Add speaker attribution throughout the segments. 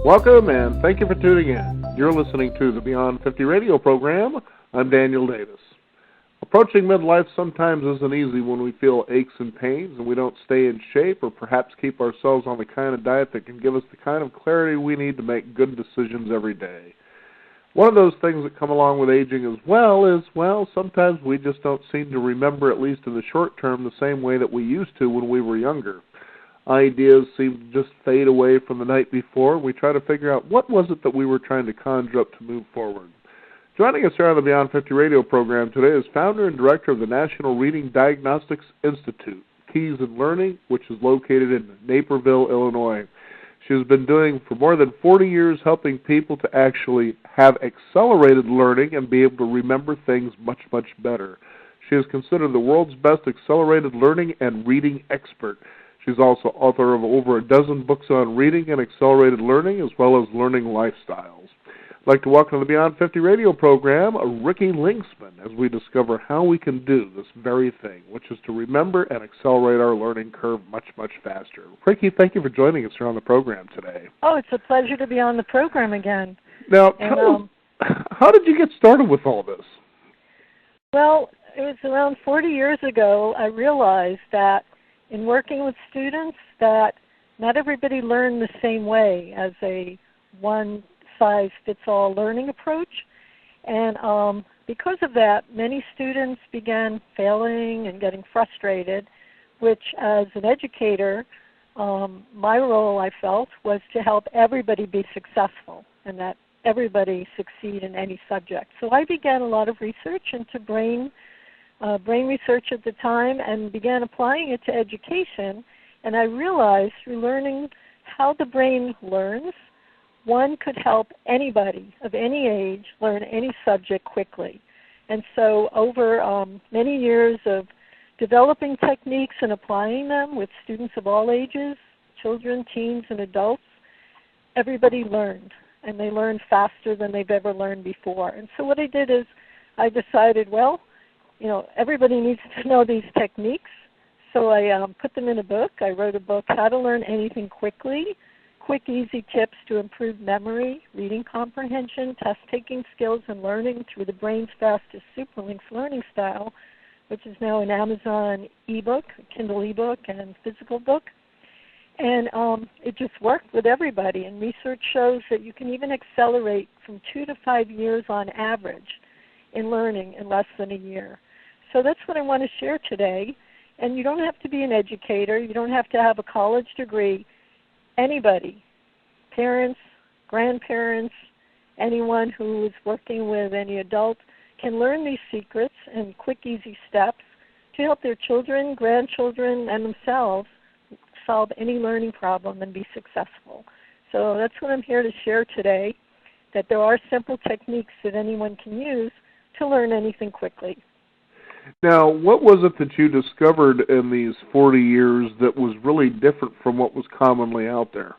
Speaker 1: Welcome and thank you for tuning in. You're listening to the Beyond 50 radio program. I'm Daniel Davis. Approaching midlife sometimes isn't easy when we feel aches and pains and we don't stay in shape or perhaps keep ourselves on the kind of diet that can give us the kind of clarity we need to make good decisions every day. One of those things that come along with aging as well is, sometimes we just don't seem to remember, at least in the short term, the same way that we used to when we were younger. Ideas seem to just fade away from the night before. We try to figure out what was it that we were trying to conjure up to move forward. Joining us here on the Beyond 50 radio program today is founder and director of the National Reading Diagnostics Institute, Keys in Learning, which is located in Naperville, Illinois. She has been doing for more than 40 years helping people to actually have accelerated learning and be able to remember things much, much better. She is considered the world's best accelerated learning and reading expert. She's also author of over a dozen books on reading and accelerated learning, as well as learning lifestyles. I'd like to welcome to the Beyond 50 radio program Ricky Linksman as we discover how we can do this very thing, which is to remember and accelerate our learning curve much, much faster. Ricky, thank you for joining us here on the program today.
Speaker 2: Oh, it's a pleasure to be on the program again.
Speaker 1: Now, how did you get started with all this?
Speaker 2: Well, it was around 40 years ago I realized that in working with students that not everybody learned the same way as a one-size-fits-all learning approach. And because of that, many students began failing and getting frustrated, which as an educator, my role, I felt, was to help everybody be successful and that everybody succeed in any subject. So I began a lot of research into brain research at the time and began applying it to education. And I realized through learning how the brain learns, one could help anybody of any age learn any subject quickly. And so over many years of developing techniques and applying them with students of all ages, children, teens, and adults, everybody learned. And they learned faster than they've ever learned before. And so what I did is I decided, everybody needs to know these techniques. So I put them in a book. I wrote a book, How to Learn Anything Quickly, Quick, Easy Tips to Improve Memory, Reading Comprehension, Test-Taking Skills, and Learning through the Brain's Fastest Superlinks Learning Style, which is now an Amazon ebook, Kindle ebook, and physical book. And it just worked with everybody. And research shows that you can even accelerate from 2 to 5 years on average in learning in less than a year. So that's what I want to share today. And you don't have to be an educator. You don't have to have a college degree. Anybody, parents, grandparents, anyone who is working with any adult can learn these secrets and quick, easy steps to help their children, grandchildren, and themselves solve any learning problem and be successful. So that's what I'm here to share today, that there are simple techniques that anyone can use to learn anything quickly.
Speaker 1: Now, what was it that you discovered in these 40 years that was really different from what was commonly out there?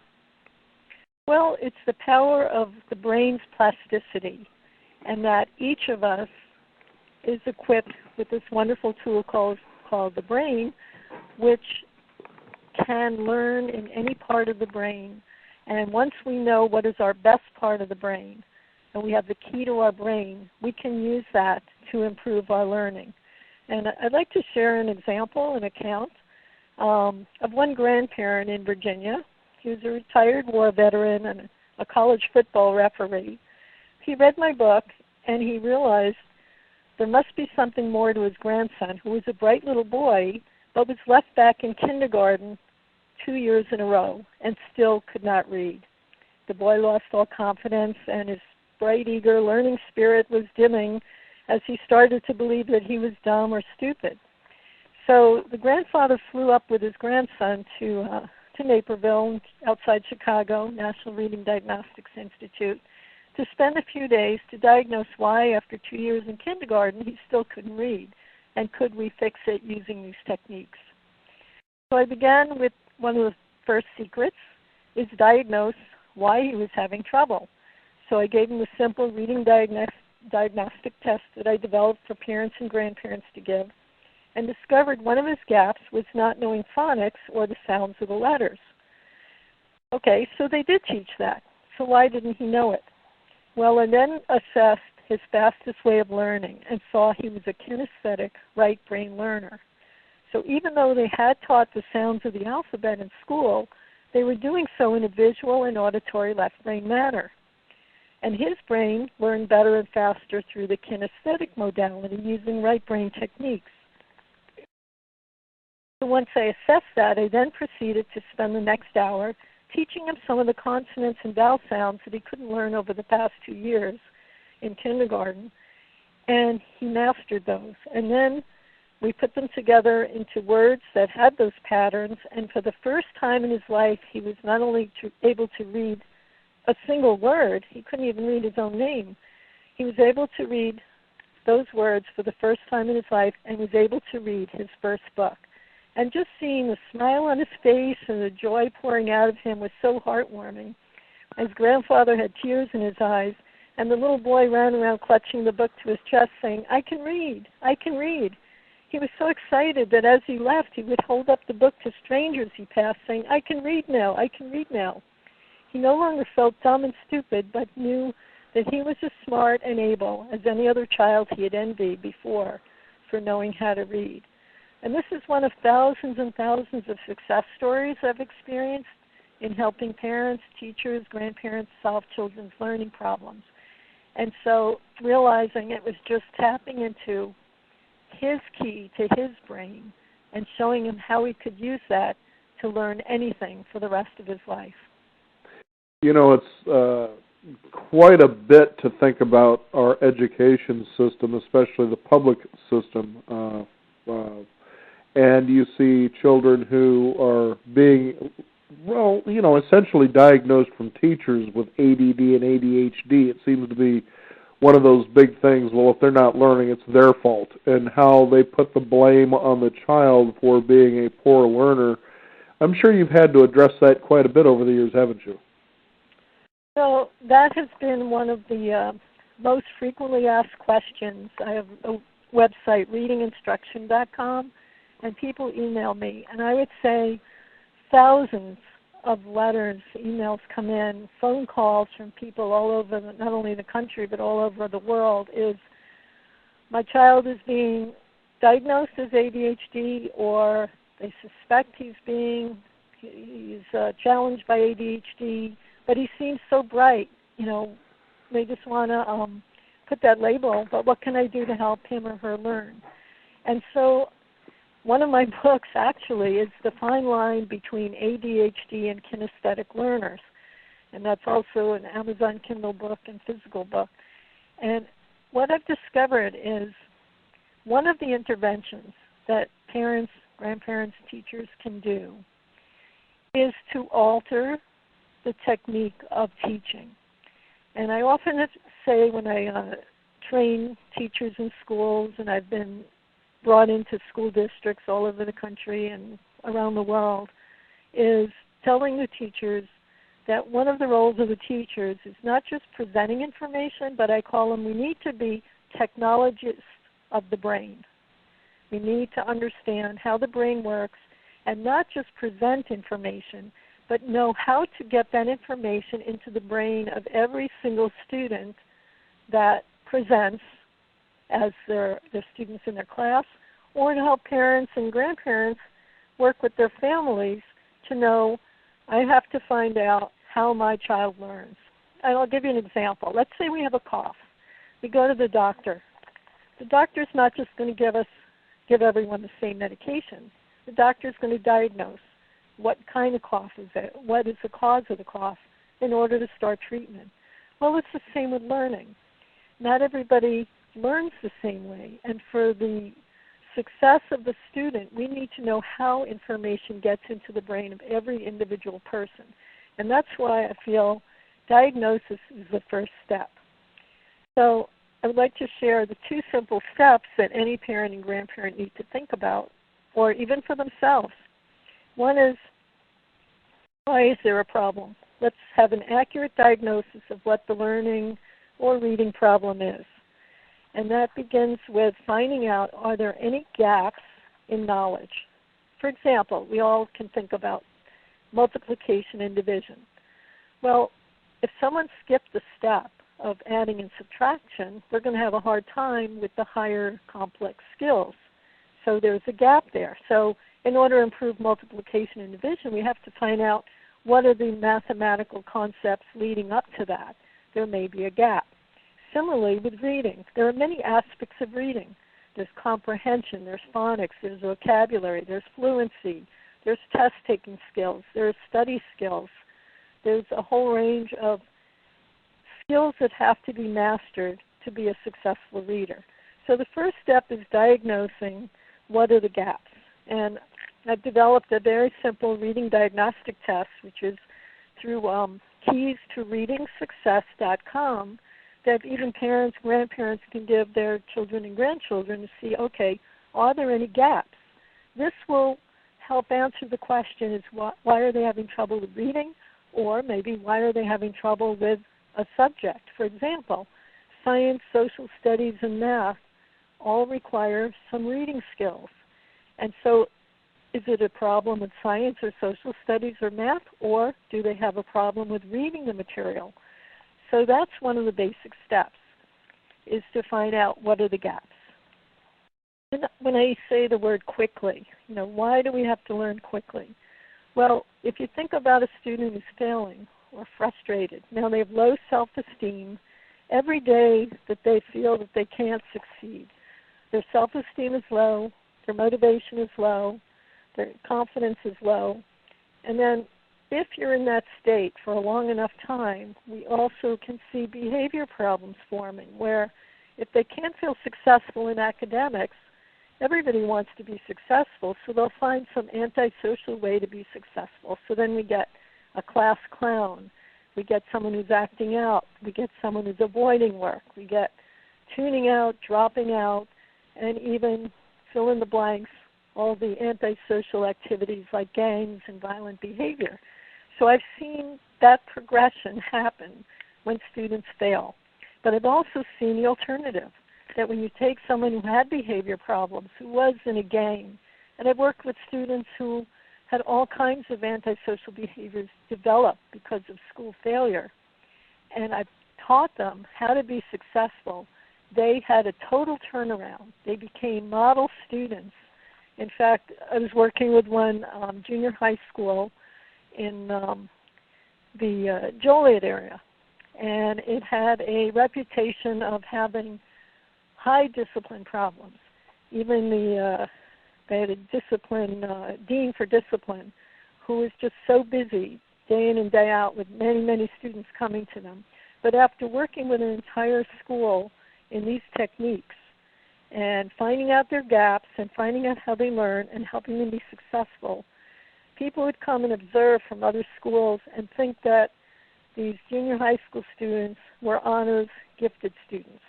Speaker 2: Well, it's the power of the brain's plasticity, and that each of us is equipped with this wonderful tool called the brain, which can learn in any part of the brain. And once we know what is our best part of the brain, and we have the key to our brain, we can use that to improve our learning. And I'd like to share an example, an account, of one grandparent in Virginia. He was a retired war veteran and a college football referee. He read my book, and he realized there must be something more to his grandson, who was a bright little boy, but was left back in kindergarten 2 years in a row and still could not read. The boy lost all confidence, and his bright, eager learning spirit was dimming as he started to believe that he was dumb or stupid. So the grandfather flew up with his grandson to Naperville, outside Chicago, National Reading Diagnostics Institute, to spend a few days to diagnose why, after 2 years in kindergarten, he still couldn't read, and could we fix it using these techniques. So I began with one of the first secrets, is diagnose why he was having trouble. So I gave him a simple reading diagnostic test that I developed for parents and grandparents to give, and discovered one of his gaps was not knowing phonics or the sounds of the letters. Okay, so they did teach that. So why didn't he know it? Well, I then assessed his fastest way of learning and saw he was a kinesthetic right brain learner. So even though they had taught the sounds of the alphabet in school, they were doing so in a visual and auditory left brain manner. And his brain learned better and faster through the kinesthetic modality using right brain techniques. So once I assessed that, I then proceeded to spend the next hour teaching him some of the consonants and vowel sounds that he couldn't learn over the past 2 years in kindergarten, and he mastered those. And then we put them together into words that had those patterns, and for the first time in his life, he was not only able to read a single word, he couldn't even read his own name. He was able to read those words for the first time in his life and was able to read his first book. And just seeing the smile on his face and the joy pouring out of him was so heartwarming. His grandfather had tears in his eyes, and the little boy ran around clutching the book to his chest saying, "I can read, I can read." He was so excited that as he left, he would hold up the book to strangers he passed saying, "I can read now, I can read now." He no longer felt dumb and stupid, but knew that he was as smart and able as any other child he had envied before for knowing how to read. And this is one of thousands and thousands of success stories I've experienced in helping parents, teachers, grandparents solve children's learning problems. And so realizing it was just tapping into his key to his brain and showing him how he could use that to learn anything for the rest of his life.
Speaker 1: You know, it's quite a bit to think about our education system, especially the public system. And you see children who are being, well, you know, essentially diagnosed from teachers with ADD and ADHD. It seems to be one of those big things, well, if they're not learning, it's their fault, and how they put the blame on the child for being a poor learner. I'm sure you've had to address that quite a bit over the years, haven't you?
Speaker 2: So that has been one of the most frequently asked questions. I have a website, readinginstruction.com, and people email me. And I would say thousands of letters, emails come in, phone calls from people all over, not only the country, but all over the world, is my child is being diagnosed as ADHD, or they suspect he's challenged by ADHD, but he seems so bright. You know, they just want to put that label, but what can I do to help him or her learn? And so one of my books actually is the fine line between ADHD and kinesthetic learners, and that's also an Amazon Kindle book and physical book. And what I've discovered is one of the interventions that parents, grandparents, teachers can do is to alter the technique of teaching. And I often say when I train teachers in schools, and I've been brought into school districts all over the country and around the world, is telling the teachers that one of the roles of the teachers is not just presenting information, but I call them, we need to be technologists of the brain. We need to understand how the brain works and not just present information, but know how to get that information into the brain of every single student that presents as their students in their class, or to help parents and grandparents work with their families to know, I have to find out how my child learns. And I'll give you an example. Let's say we have a cough. We go to the doctor. The doctor's not just going to give everyone the same medication. The doctor's going to diagnose what kind of cough is it, what is the cause of the cough, in order to start treatment. Well, it's the same with learning. Not everybody learns the same way, and for the success of the student, we need to know how information gets into the brain of every individual person. And that's why I feel diagnosis is the first step. So I would like to share the 2 simple steps that any parent and grandparent need to think about, or even for themselves. One is, why is there a problem? Let's have an accurate diagnosis of what the learning or reading problem is. And that begins with finding out, are there any gaps in knowledge? For example, we all can think about multiplication and division. Well, if someone skipped the step of adding and subtraction, they're going to have a hard time with the higher complex skills. So there's a gap there. So in order to improve multiplication and division, we have to find out what are the mathematical concepts leading up to that. There may be a gap. Similarly with reading, there are many aspects of reading. There's comprehension, there's phonics, there's vocabulary, there's fluency, there's test-taking skills, there's study skills. There's a whole range of skills that have to be mastered to be a successful reader. So the first step is diagnosing what are the gaps. And I've developed a very simple reading diagnostic test, which is through keystoreadingsuccess.com, that even parents, grandparents can give their children and grandchildren to see, okay, are there any gaps? This will help answer the question is why are they having trouble with reading, or maybe why are they having trouble with a subject. For example, science, social studies, and math all require some reading skills. And so is it a problem with science or social studies or math, or do they have a problem with reading the material? So that's one of the basic steps, is to find out what are the gaps. And when I say the word quickly, why do we have to learn quickly? Well, if you think about a student who's failing or frustrated, now they have low self-esteem. Every day that they feel that they can't succeed, their self-esteem is low, their motivation is low, their confidence is low. And then if you're in that state for a long enough time, we also can see behavior problems forming, where if they can't feel successful in academics, everybody wants to be successful, so they'll find some antisocial way to be successful. So then we get a class clown. We get someone who's acting out. We get someone who's avoiding work. We get tuning out, dropping out, and even fill in the blanks, all the antisocial activities like gangs and violent behavior. So I've seen that progression happen when students fail. But I've also seen the alternative, that when you take someone who had behavior problems, who was in a gang, and I've worked with students who had all kinds of antisocial behaviors develop because of school failure, and I've taught them how to be successful. They had a total turnaround. They became model students. In fact, I was working with one junior high school in the Joliet area, and it had a reputation of having high discipline problems. Even they had a discipline dean for discipline who was just so busy day in and day out with many, many students coming to them. But after working with an entire school in these techniques and finding out their gaps and finding out how they learn and helping them be successful, people would come and observe from other schools and think that these junior high school students were honors gifted students.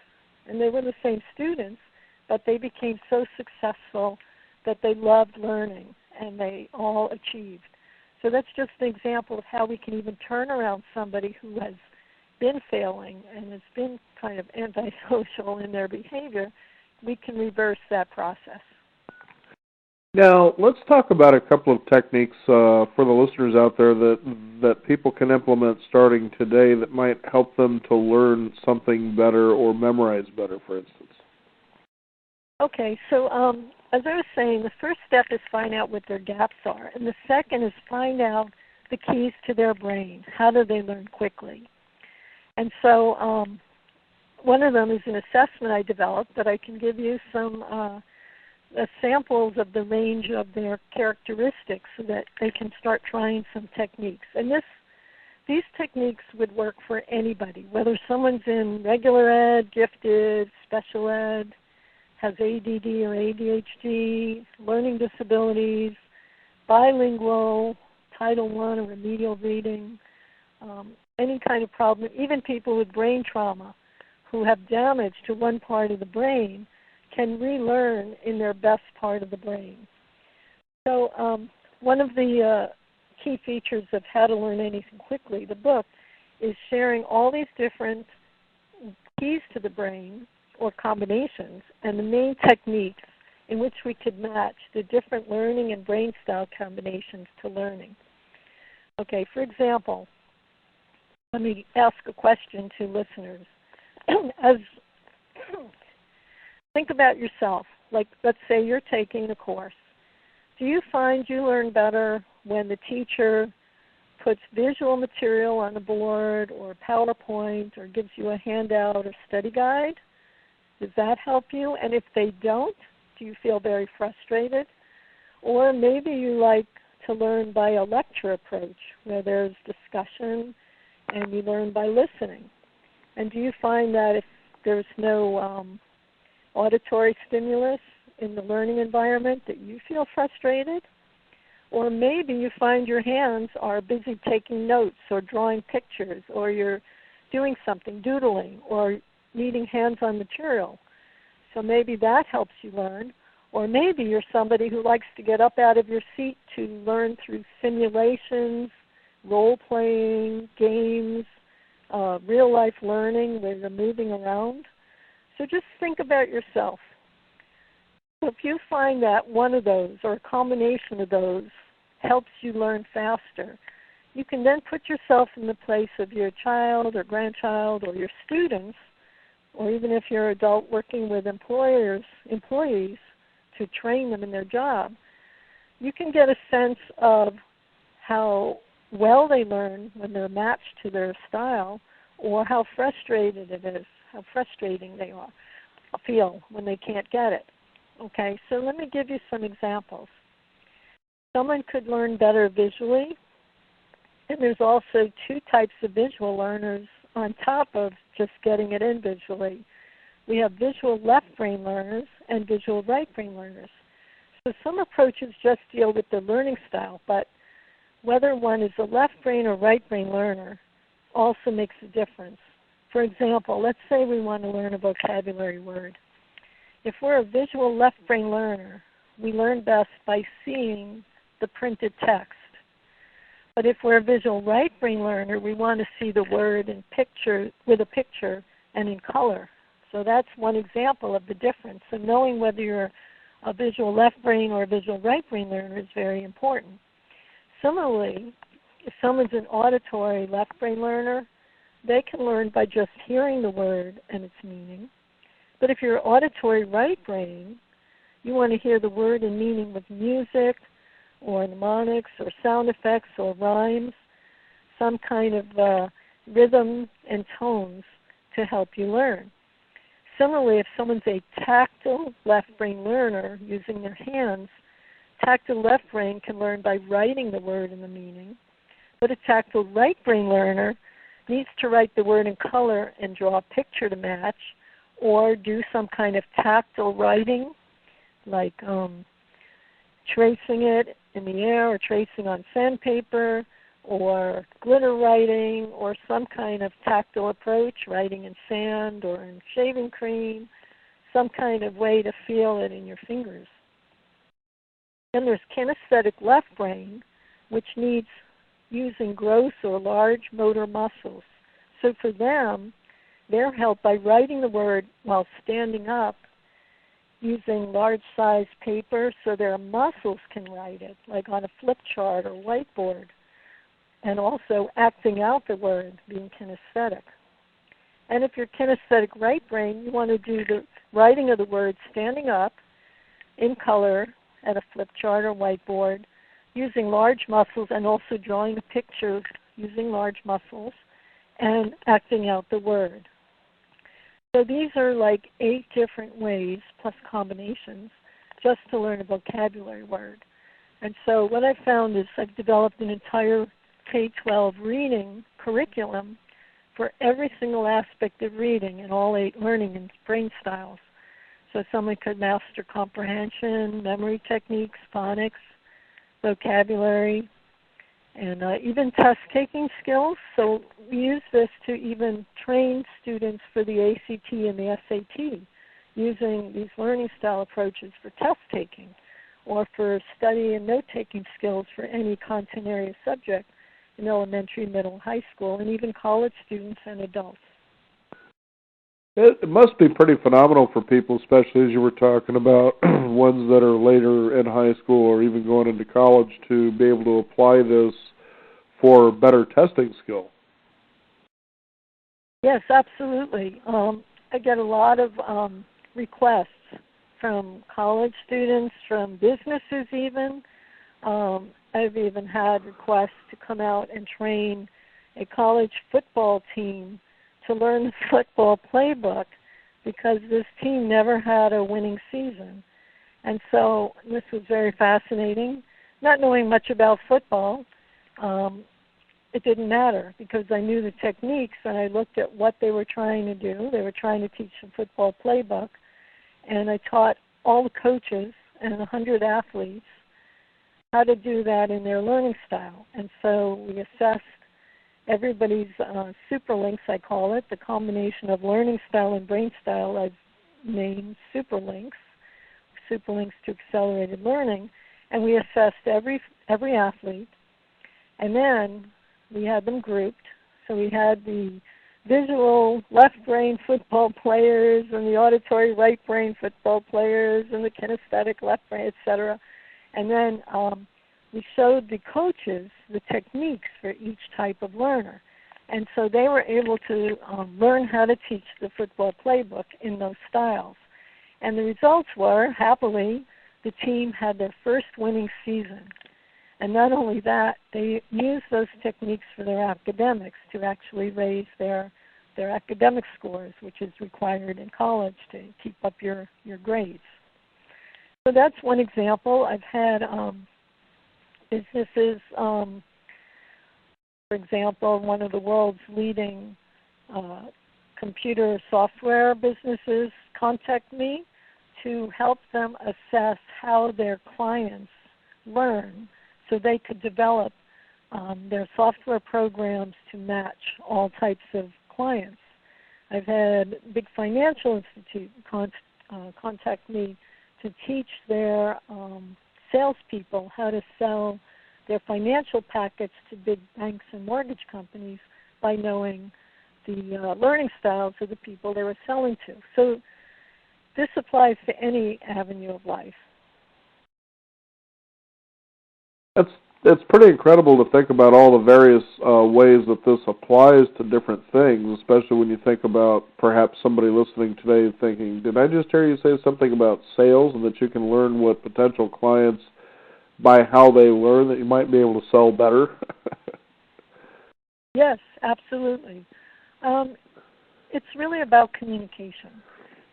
Speaker 2: And they were the same students, but they became so successful that they loved learning and they all achieved. So that's just an example of how we can even turn around somebody who has been failing and has been kind of antisocial in their behavior. We can reverse that process.
Speaker 1: Now, let's talk about a couple of techniques for the listeners out there that people can implement starting today that might help them to learn something better or memorize better, for instance.
Speaker 2: Okay, so as I was saying, the first step is find out what their gaps are, and the second is find out the keys to their brain. How do they learn quickly? And so one of them is an assessment I developed, but I can give you some samples of the range of their characteristics so that they can start trying some techniques. And these techniques would work for anybody, whether someone's in regular ed, gifted, special ed, has ADD or ADHD, learning disabilities, bilingual, Title I or remedial reading, any kind of problem, even people with brain trauma who have damage to one part of the brain can relearn in their best part of the brain. So one of the key features of How to Learn Anything Quickly, the book, is sharing all these different keys to the brain or combinations and the main techniques in which we could match the different learning and brain style combinations to learning. Okay, for example, let me ask a question to listeners. As think about yourself. Like, let's say you're taking a course. Do you find you learn better when the teacher puts visual material on the board or PowerPoint or gives you a handout or study guide? Does that help you? And if they don't, do you feel very frustrated? Or maybe you like to learn by a lecture approach where there's discussion and you learn by listening. And do you find that if there's no auditory stimulus in the learning environment that you feel frustrated? Or maybe you find your hands are busy taking notes or drawing pictures, or you're doing something, doodling, or needing hands-on material. So maybe that helps you learn. Or maybe you're somebody who likes to get up out of your seat to learn through simulations, role-playing, games, real-life learning where you're moving around. So just think about yourself. So if you find that one of those or a combination of those helps you learn faster, you can then put yourself in the place of your child or grandchild or your students, or even if you're an adult working with employees to train them in their job. You can get a sense of how well they learn when they're matched to their style, or how frustrated it is, how frustrating they feel when they can't get it. Okay, so let me give you some examples. Someone could learn better visually, and there's also two types of visual learners on top of just getting it in visually. We have visual left brain learners and visual right brain learners. So some approaches just deal with the learning style, but whether one is a left brain or right brain learner also makes a difference. For example, let's say we want to learn a vocabulary word. If we're a visual left brain learner, we learn best by seeing the printed text. But if we're a visual right brain learner, we want to see the word in picture, with a picture and in color. So that's one example of the difference. So knowing whether you're a visual left brain or a visual right brain learner is very important. Similarly, if someone's an auditory left brain learner, they can learn by just hearing the word and its meaning. But if you're auditory right brain, you want to hear the word and meaning with music or mnemonics or sound effects or rhymes, some kind of rhythm and tones to help you learn. Similarly, if someone's a tactile left brain learner using their hands, tactile left brain can learn by writing the word and the meaning, but a tactile right brain learner needs to write the word in color and draw a picture to match, or do some kind of tactile writing, like tracing it in the air or tracing on sandpaper, or glitter writing, or some kind of tactile approach, writing in sand or in shaving cream, some kind of way to feel it in your fingers. Then there's kinesthetic left brain, which needs using gross or large motor muscles. So for them, they're helped by writing the word while standing up using large-sized paper so their muscles can write it, like on a flip chart or whiteboard, and also acting out the word, being kinesthetic. And if you're kinesthetic right brain, you want to do the writing of the word standing up in color at a flip chart or whiteboard, using large muscles and also drawing a picture using large muscles and acting out the word. So these are like 8 different ways, plus combinations, just to learn a vocabulary word. And so what I've found is I've developed an entire K-12 reading curriculum for every single aspect of reading in all 8 learning and brain styles. So someone could master comprehension, memory techniques, phonics, vocabulary, and even test-taking skills. So we use this to even train students for the ACT and the SAT, using these learning style approaches for test-taking or for study and note-taking skills for any content area subject in elementary, middle, high school, and even college students and adults.
Speaker 1: It must be pretty phenomenal for people, especially as you were talking about ones that are later in high school or even going into college, to be able to apply this for better testing skill.
Speaker 2: Yes, absolutely. I get a lot of requests from college students, from businesses even. I've even had requests to come out and train a college football team to learn the football playbook because this team never had a winning season. And so this was very fascinating. Not knowing much about football, it didn't matter because I knew the techniques and I looked at what they were trying to do. They were trying to teach the football playbook, and I taught all the coaches and 100 athletes how to do that in their learning style. And so we assessed everybody's super links, I call it, the combination of learning style and brain style I've named super links to accelerated learning. And we assessed every athlete, and then we had them grouped. So we had the visual left brain football players and the auditory right brain football players and the kinesthetic left brain, etc. And then we showed the coaches the techniques for each type of learner. And so they were able to learn how to teach the football playbook in those styles. And the results were, happily, the team had their first winning season. And not only that, they used those techniques for their academics to actually raise their academic scores, which is required in college to keep up your grades. So that's one example. I've had businesses, for example, one of the world's leading computer software businesses contact me to help them assess how their clients learn so they could develop their software programs to match all types of clients. I've had big financial institute contact me to teach their salespeople how to sell their financial packets to big banks and mortgage companies by knowing the learning styles of the people they were selling to. So this applies to any avenue of life.
Speaker 1: It's pretty incredible to think about all the various ways that this applies to different things, especially when you think about perhaps somebody listening today thinking, did I just hear you say something about sales and that you can learn what potential clients, by how they learn, that you might be able to sell better?
Speaker 2: Yes, absolutely. It's really about communication.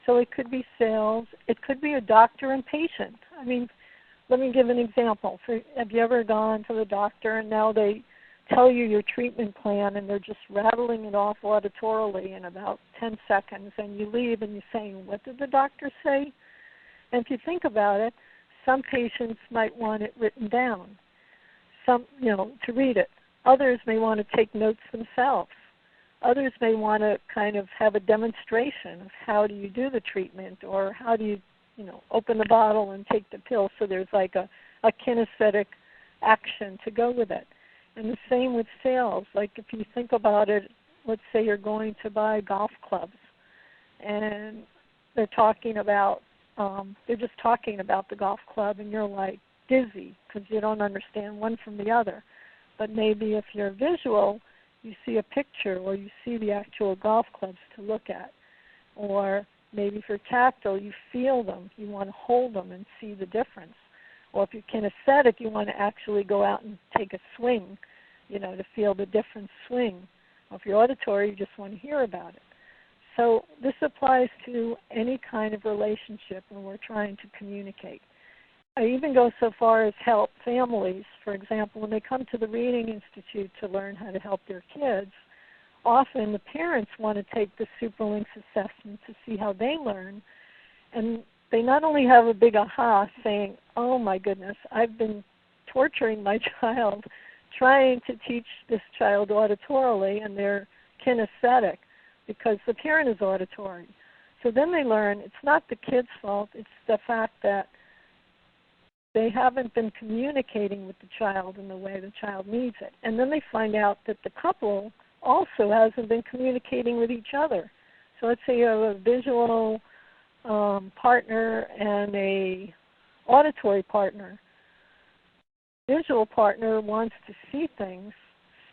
Speaker 2: So it could be sales. It could be a doctor and patient. I mean, let me give an example. Have you ever gone to the doctor and now they tell you your treatment plan and they're just rattling it off auditorily in about 10 seconds and you leave and you're saying, what did the doctor say? And if you think about it, some patients might want it written down, to read it. Others may want to take notes themselves. Others may want to kind of have a demonstration of how do you do the treatment or how do you open the bottle and take the pill, so there's like a kinesthetic action to go with it. And the same with sales. Like if you think about it, let's say you're going to buy golf clubs and they're just talking about the golf club and you're like dizzy because you don't understand one from the other. But maybe if you're visual, you see a picture or you see the actual golf clubs to look at. Or maybe if you're tactile, you feel them. You want to hold them and see the difference. Or if you're kinesthetic, you want to actually go out and take a swing, to feel the different swing. Or if you're auditory, you just want to hear about it. So this applies to any kind of relationship when we're trying to communicate. I even go so far as help families. For example, when they come to the Reading Institute to learn how to help their kids, often the parents want to take the Superlinks assessment to see how they learn, and they not only have a big aha saying, oh my goodness, I've been torturing my child trying to teach this child auditorily, and they're kinesthetic because the parent is auditory. So then they learn it's not the kid's fault, it's the fact that they haven't been communicating with the child in the way the child needs it. And then they find out that the couple also hasn't been communicating with each other. So let's say you have a visual partner and a auditory partner. Visual partner wants to see things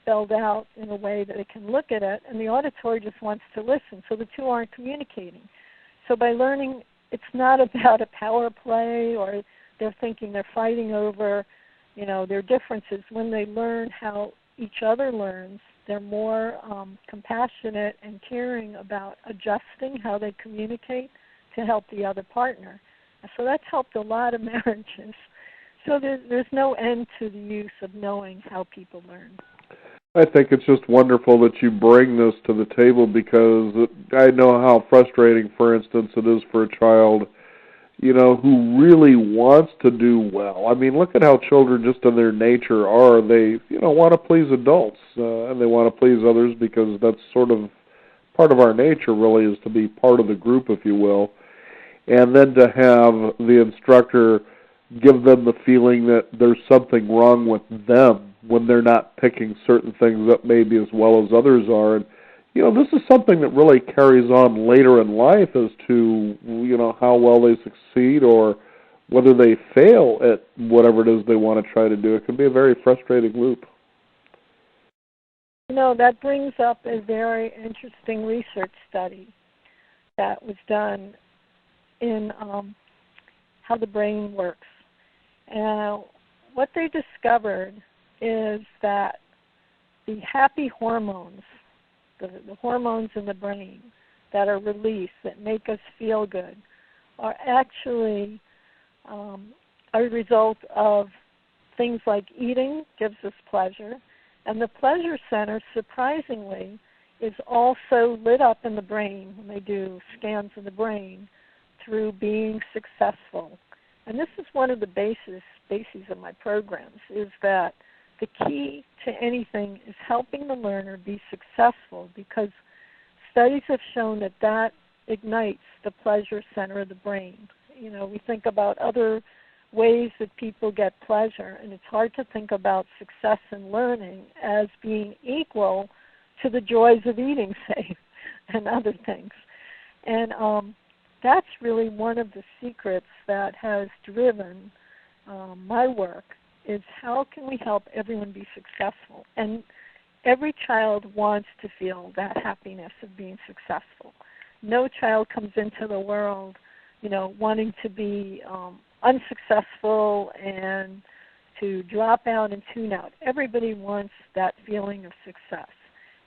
Speaker 2: spelled out in a way that it can look at it, and the auditory just wants to listen, so the two aren't communicating. So by learning, it's not about a power play or they're thinking they're fighting over, their differences. When they learn how each other learns, they're more compassionate and caring about adjusting how they communicate to help the other partner. So that's helped a lot of marriages. So there's no end to the use of knowing how people learn.
Speaker 1: I think it's just wonderful that you bring this to the table, because I know how frustrating, for instance, it is for a child, who really wants to do well. I mean, look at how children just in their nature are. They, want to please adults, and they want to please others, because that's sort of part of our nature, really, is to be part of the group, if you will. And then to have the instructor give them the feeling that there's something wrong with them when they're not picking certain things up maybe as well as others are. And, this is something that really carries on later in life as to, how well they succeed or whether they fail at whatever it is they want to try to do. It can be a very frustrating loop.
Speaker 2: That brings up a very interesting research study that was done in how the brain works. And what they discovered is that the happy hormones, the hormones in the brain that are released that make us feel good, are actually a result of things like eating gives us pleasure, and the pleasure center, surprisingly, is also lit up in the brain when they do scans of the brain through being successful. And this is one of the bases of my programs, is that the key to anything is helping the learner be successful, because studies have shown that ignites the pleasure center of the brain. We think about other ways that people get pleasure, and it's hard to think about success in learning as being equal to the joys of eating, say, and other things. And that's really one of the secrets that has driven my work, is how can we help everyone be successful? And every child wants to feel that happiness of being successful. No child comes into the world, wanting to be unsuccessful and to drop out and tune out. Everybody wants that feeling of success.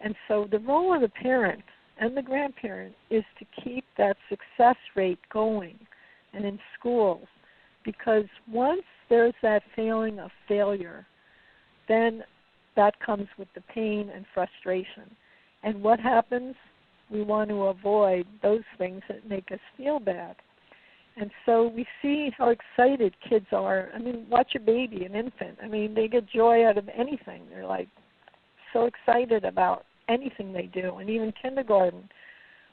Speaker 2: And so the role of the parent and the grandparent is to keep that success rate going, and in schools, because once there's that feeling of failure, then that comes with the pain and frustration. And what happens? We want to avoid those things that make us feel bad. And so we see how excited kids are. I mean, watch a baby, an infant. I mean, they get joy out of anything. They're like so excited about anything they do, and even kindergarten.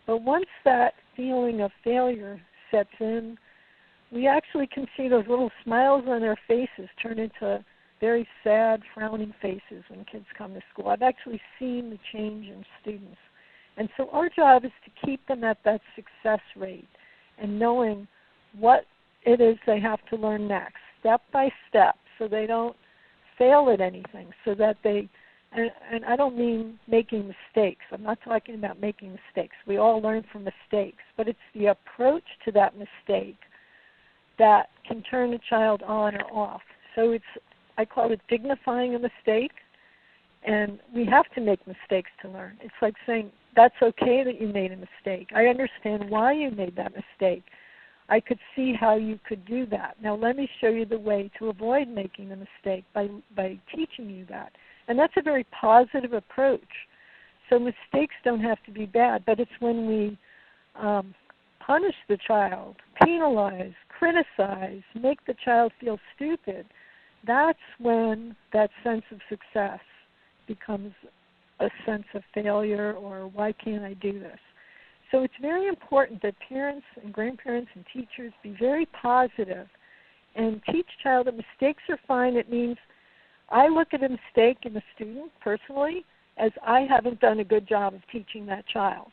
Speaker 2: But once that feeling of failure sets in, we actually can see those little smiles on their faces turn into very sad, frowning faces when kids come to school. I've actually seen the change in students. And so our job is to keep them at that success rate and knowing what it is they have to learn next, step by step, so they don't fail at anything, so that they, and I don't mean making mistakes. I'm not talking about making mistakes. We all learn from mistakes, but it's the approach to that mistake that can turn a child on or off. So I call it dignifying a mistake, and we have to make mistakes to learn. It's like saying, that's okay that you made a mistake. I understand why you made that mistake. I could see how you could do that. Now let me show you the way to avoid making the mistake by teaching you that. And that's a very positive approach. So mistakes don't have to be bad, but it's when we punish the child, penalize, criticize, make the child feel stupid, that's when that sense of success becomes a sense of failure, or why can't I do this? So it's very important that parents and grandparents and teachers be very positive and teach child that mistakes are fine. It means I look at a mistake in a student personally as I haven't done a good job of teaching that child.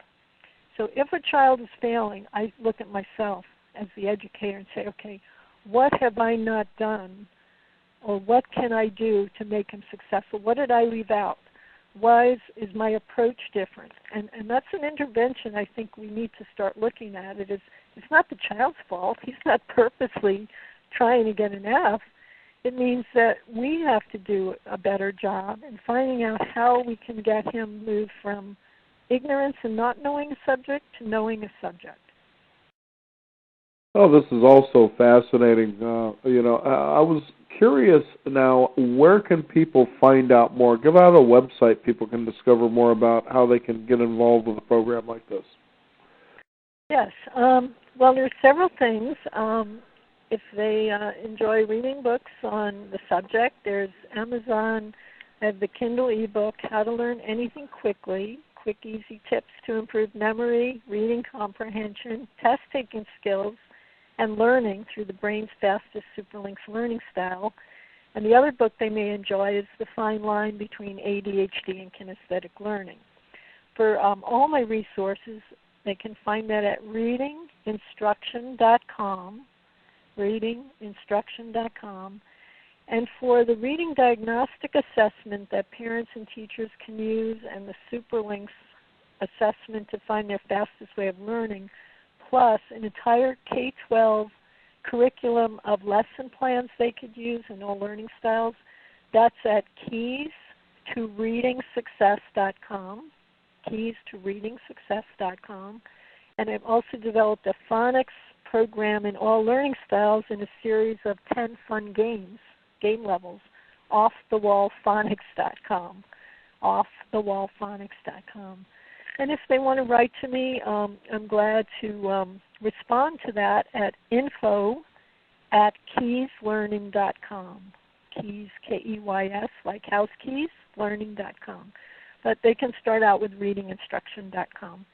Speaker 2: So if a child is failing, I look at myself as the educator and say, okay, what have I not done? Or what can I do to make him successful? What did I leave out? Why is my approach different? And that's an intervention I think we need to start looking at. It's not the child's fault. He's not purposely trying to get an F. It means that we have to do a better job in finding out how we can get him moved from ignorance and not knowing a subject to knowing a subject.
Speaker 1: Oh, this is also fascinating. I was curious now, where can people find out more? Give out a website people can discover more about how they can get involved with a program like this.
Speaker 2: Yes. Well, there's several things. If they enjoy reading books on the subject, there's Amazon. I have the Kindle ebook, How to Learn Anything Quickly, quick, easy tips to improve memory, reading comprehension, test-taking skills, and learning through the brain's fastest Superlinks learning style. And the other book they may enjoy is The Fine Line Between ADHD and Kinesthetic Learning. For all my resources, they can find that at readinginstruction.com, readinginstruction.com. And for the reading diagnostic assessment that parents and teachers can use and the Superlinks assessment to find their fastest way of learning, plus an entire K-12 curriculum of lesson plans they could use in all learning styles, that's at keys2readingsuccess.com, keys2readingsuccess.com. And I've also developed a phonics program in all learning styles in a series of 10 fun games, game levels, offthewallphonics.com, offthewallphonics.com. And if they want to write to me, I'm glad to respond to that at info@keyslearning.com. Keys, Keys, like house keys, learning.com. But they can start out with readinginstruction.com.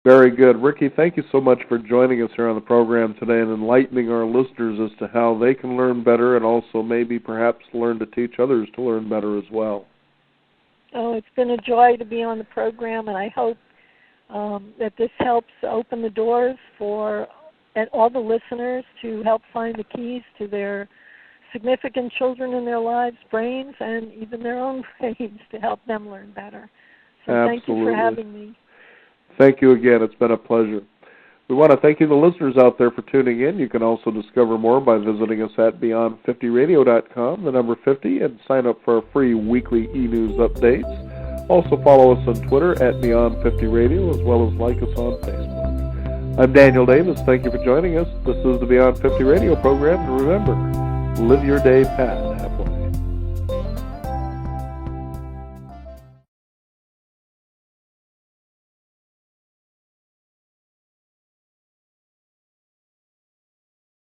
Speaker 1: Very good. Ricky, thank you so much for joining us here on the program today and enlightening our listeners as to how they can learn better and also maybe perhaps learn to teach others to learn better as well.
Speaker 2: Oh, it's been a joy to be on the program, and I hope that this helps open the doors for all the listeners to help find the keys to their significant children in their lives' brains and even their own brains to help them learn better. So
Speaker 1: Absolutely.
Speaker 2: Thank you for having me.
Speaker 1: Thank you again. It's been a pleasure. We want to thank you, the listeners out there, for tuning in. You can also discover more by visiting us at beyond50radio.com, the number 50, and sign up for our free weekly e-news updates. Also follow us on Twitter at Beyond50Radio, as well as like us on Facebook. I'm Daniel Davis. Thank you for joining us. This is the Beyond 50 Radio program. And remember, live your day past.